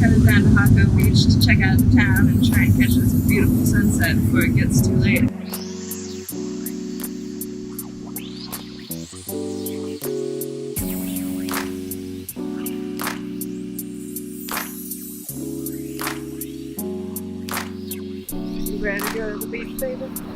headed down to Jaco Beach to check out the town and try and catch this beautiful sunset before it gets too late. You ready to go to the beach, baby?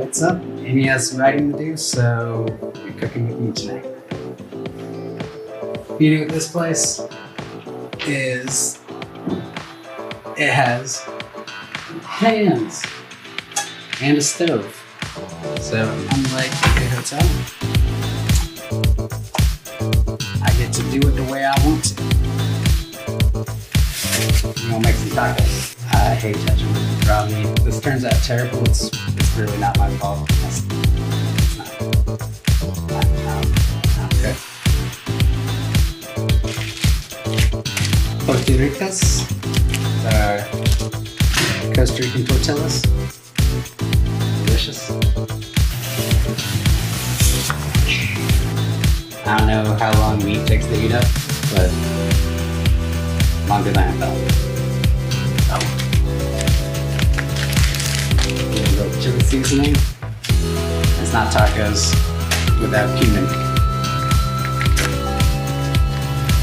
what's up? Amy has some writing to do, so you're cooking with me tonight. Beauty with this place is it has pans and a stove. So unlike a hotel, I get to do it the way I want to. I'm gonna make some tacos. I hate touching raw meat. This turns out terrible. It's really not my fault. It's not okay. Tortillas, Costa Rican tortillas. Delicious. I don't know how long meat takes to heat up, but longer than I thought. Oh. A little chili seasoning. It's not tacos without cumin.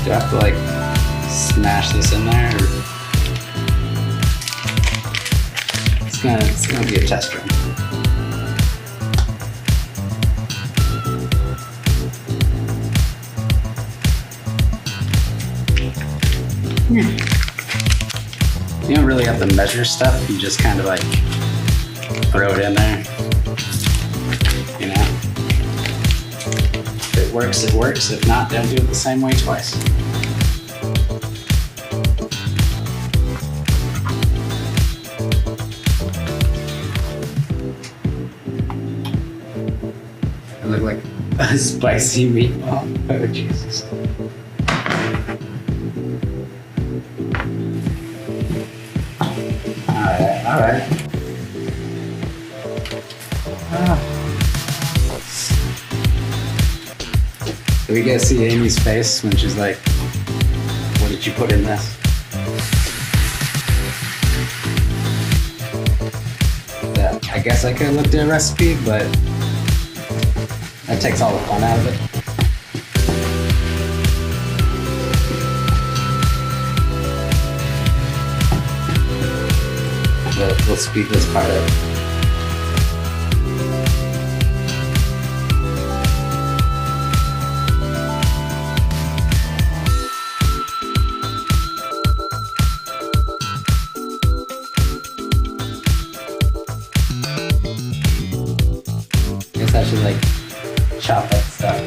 Do I have to like smash this in there? Or it's gonna be a test run. You don't really have to measure stuff, you just kind of like throw it in there, you know? If it works, it works. If not, don't do it the same way twice. I look like a spicy meatball. Oh, Jesus. All right. Do we get to see Amy's face when she's like, what did you put in this? Yeah, I guess I could have looked at a recipe, but that takes all the fun out of it. We'll speed this part up. Guess I should like chop that stuff.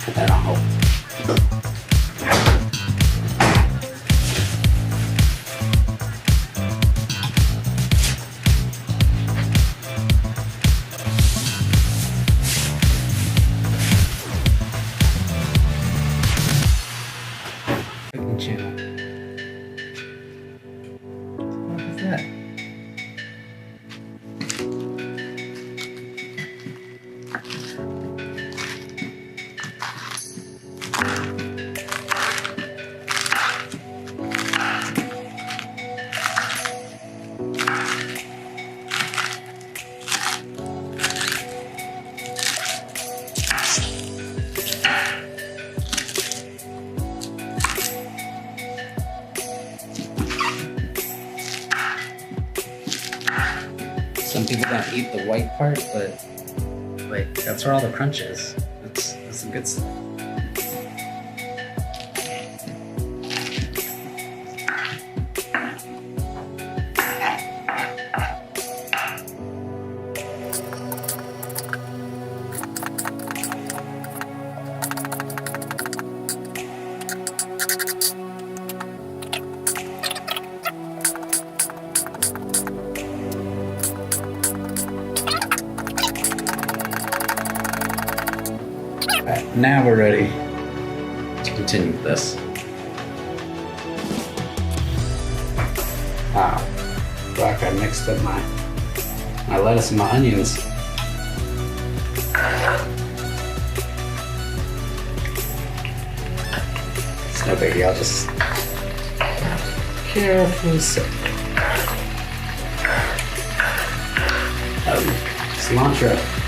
Put that on hold. Channel. What is that? Some people don't eat the white part, but like that's where all the crunch is. That's the good stuff. Alright, now we're ready to continue with this. Wow, fuck, I mixed up my lettuce and my onions. It's no biggie, I'll just carefully sip. Cilantro.